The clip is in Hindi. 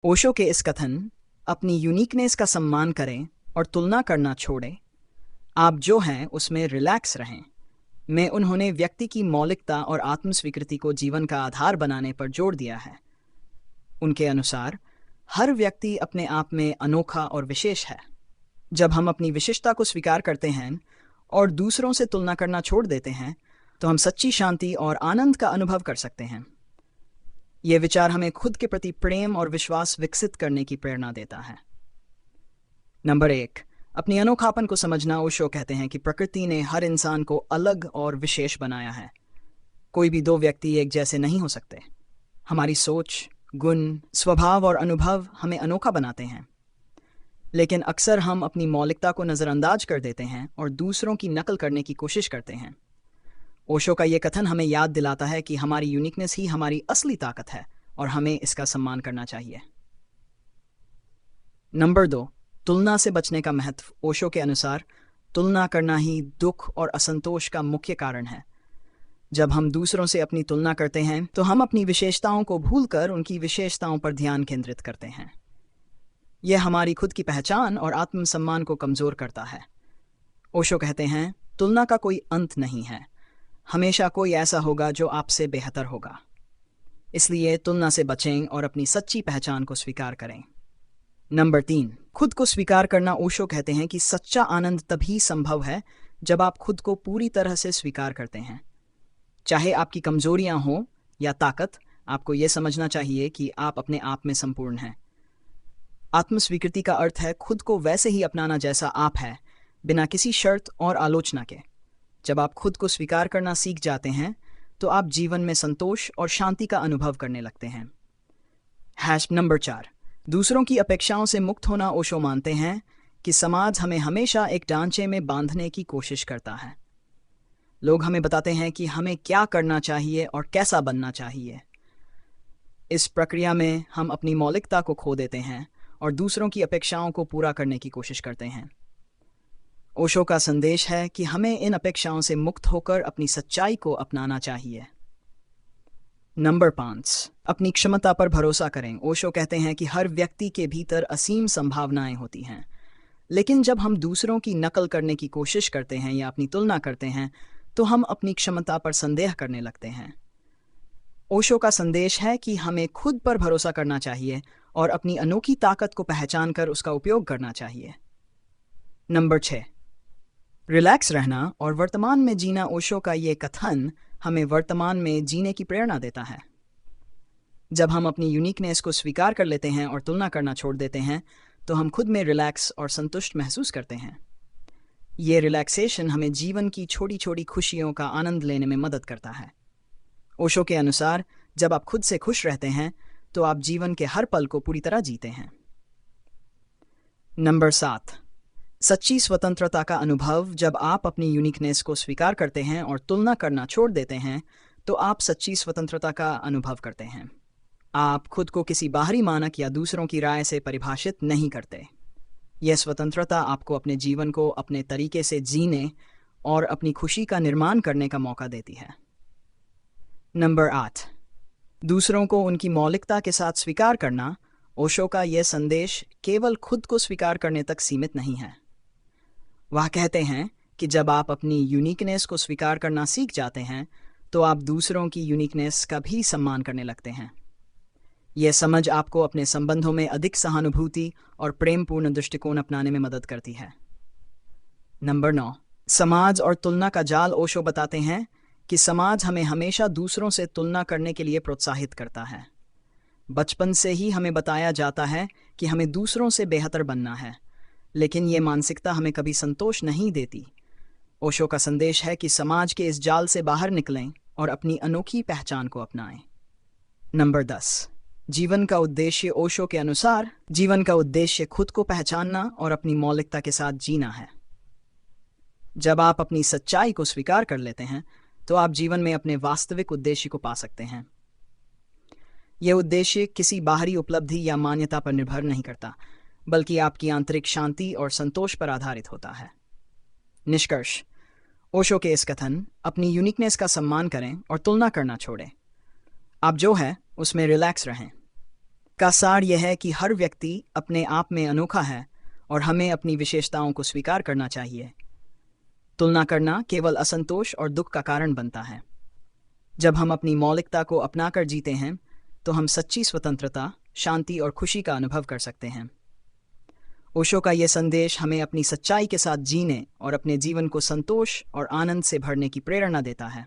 ओशो के इस कथन अपनी यूनिकनेस का सम्मान करें और तुलना करना छोड़ें, आप जो हैं उसमें रिलैक्स रहें, में उन्होंने व्यक्ति की मौलिकता और आत्मस्वीकृति को जीवन का आधार बनाने पर जोर दिया है। उनके अनुसार हर व्यक्ति अपने आप में अनोखा और विशेष है। जब हम अपनी विशिष्टता को स्वीकार करते हैं और दूसरों से तुलना करना छोड़ देते हैं तो हम सच्ची शांति और आनंद का अनुभव कर सकते हैं। यह विचार हमें खुद के प्रति प्रेम और विश्वास विकसित करने की प्रेरणा देता है। नंबर 1, अपनी अनोखापन को समझना। ओशो कहते हैं कि प्रकृति ने हर इंसान को अलग और विशेष बनाया है। कोई भी दो व्यक्ति एक जैसे नहीं हो सकते। हमारी सोच, गुण, स्वभाव और अनुभव हमें अनोखा बनाते हैं, लेकिन अक्सर हम अपनी मौलिकता को नज़रअंदाज कर देते हैं और दूसरों की नकल करने की कोशिश करते हैं। ओशो का ये कथन हमें याद दिलाता है कि हमारी यूनिकनेस ही हमारी असली ताकत है और हमें इसका सम्मान करना चाहिए। नंबर 2, तुलना से बचने का महत्व। ओशो के अनुसार तुलना करना ही दुख और असंतोष का मुख्य कारण है। जब हम दूसरों से अपनी तुलना करते हैं तो हम अपनी विशेषताओं को भूलकर उनकी विशेषताओं पर ध्यान केंद्रित करते हैं। यह हमारी खुद की पहचान और आत्मसम्मान को कमज़ोर करता है। ओशो कहते हैं, तुलना का कोई अंत नहीं है। हमेशा कोई ऐसा होगा जो आपसे बेहतर होगा। इसलिए तुलना से बचें और अपनी सच्ची पहचान को स्वीकार करें। नंबर 3, खुद को स्वीकार करना। ओशो कहते हैं कि सच्चा आनंद तभी संभव है जब आप खुद को पूरी तरह से स्वीकार करते हैं। चाहे आपकी कमजोरियां हों या ताकत, आपको यह समझना चाहिए कि आप अपने आप में संपूर्ण हैं। आत्मस्वीकृति का अर्थ है खुद को वैसे ही अपनाना जैसा आप हैं, बिना किसी शर्त और आलोचना के। जब आप खुद को स्वीकार करना सीख जाते हैं तो आप जीवन में संतोष और शांति का अनुभव करने लगते हैं। नंबर 4, दूसरों की अपेक्षाओं से मुक्त होना। ओशो मानते हैं कि समाज हमें हमेशा एक ढांचे में बांधने की कोशिश करता है। लोग हमें बताते हैं कि हमें क्या करना चाहिए और कैसा बनना चाहिए। इस प्रक्रिया में हम अपनी मौलिकता को खो देते हैं और दूसरों की अपेक्षाओं को पूरा करने की कोशिश करते हैं। ओशो का संदेश है कि हमें इन अपेक्षाओं से मुक्त होकर अपनी सच्चाई को अपनाना चाहिए। नंबर 5, अपनी क्षमता पर भरोसा करें। ओशो कहते हैं कि हर व्यक्ति के भीतर असीम संभावनाएं होती हैं, लेकिन जब हम दूसरों की नकल करने की कोशिश करते हैं या अपनी तुलना करते हैं तो हम अपनी क्षमता पर संदेह करने लगते हैं। ओशो का संदेश है कि हमें खुद पर भरोसा करना चाहिए और अपनी अनोखी ताकत को पहचान कर उसका उपयोग करना चाहिए। नंबर 6, रिलैक्स रहना और वर्तमान में जीना। ओशो का ये कथन हमें वर्तमान में जीने की प्रेरणा देता है। जब हम अपनी यूनिकनेस को स्वीकार कर लेते हैं और तुलना करना छोड़ देते हैं तो हम खुद में रिलैक्स और संतुष्ट महसूस करते हैं। ये रिलैक्सेशन हमें जीवन की छोटी छोटी खुशियों का आनंद लेने में मदद करता है। ओशो के अनुसार जब आप खुद से खुश रहते हैं तो आप जीवन के हर पल को पूरी तरह जीते हैं। नंबर 7, सच्ची स्वतंत्रता का अनुभव। जब आप अपनी यूनिकनेस को स्वीकार करते हैं और तुलना करना छोड़ देते हैं तो आप सच्ची स्वतंत्रता का अनुभव करते हैं। आप खुद को किसी बाहरी मानक या दूसरों की राय से परिभाषित नहीं करते। यह स्वतंत्रता आपको अपने जीवन को अपने तरीके से जीने और अपनी खुशी का निर्माण करने का मौका देती है। नंबर 8, दूसरों को उनकी मौलिकता के साथ स्वीकार करना। ओशो का यह संदेश केवल खुद को स्वीकार करने तक सीमित नहीं है। वह कहते हैं कि जब आप अपनी यूनिकनेस को स्वीकार करना सीख जाते हैं तो आप दूसरों की यूनिकनेस का भी सम्मान करने लगते हैं। यह समझ आपको अपने संबंधों में अधिक सहानुभूति और प्रेमपूर्ण दृष्टिकोण अपनाने में मदद करती है। नंबर 9, समाज और तुलना का जाल। ओशो बताते हैं कि समाज हमें हमेशा दूसरों से तुलना करने के लिए प्रोत्साहित करता है। बचपन से ही हमें बताया जाता है कि हमें दूसरों से बेहतर बनना है, लेकिन ये मानसिकता हमें कभी संतोष नहीं देती। ओशो का संदेश है कि समाज के इस जाल से बाहर निकलें और अपनी अनोखी पहचान को अपनाएं। नंबर 10, जीवन का उद्देश्य। ओशो के अनुसार जीवन का उद्देश्य खुद को पहचानना और अपनी मौलिकता के साथ जीना है। जब आप अपनी सच्चाई को स्वीकार कर लेते हैं तो आप जीवन में अपने वास्तविक उद्देश्य को पा सकते हैं। यह उद्देश्य किसी बाहरी उपलब्धि या मान्यता पर निर्भर नहीं करता, बल्कि आपकी आंतरिक शांति और संतोष पर आधारित होता है। निष्कर्ष, ओशो के इस कथन अपनी यूनिकनेस का सम्मान करें और तुलना करना छोड़ें। आप जो है उसमें रिलैक्स रहें। का सार यह है कि हर व्यक्ति अपने आप में अनोखा है और हमें अपनी विशेषताओं को स्वीकार करना चाहिए। तुलना करना केवल असंतोष और दुख का कारण बनता है। जब हम अपनी मौलिकता को अपनाकर जीते हैं तो हम सच्ची स्वतंत्रता, शांति और खुशी का अनुभव कर सकते हैं। ओशो का यह संदेश हमें अपनी सच्चाई के साथ जीने और अपने जीवन को संतोष और आनंद से भरने की प्रेरणा देता है।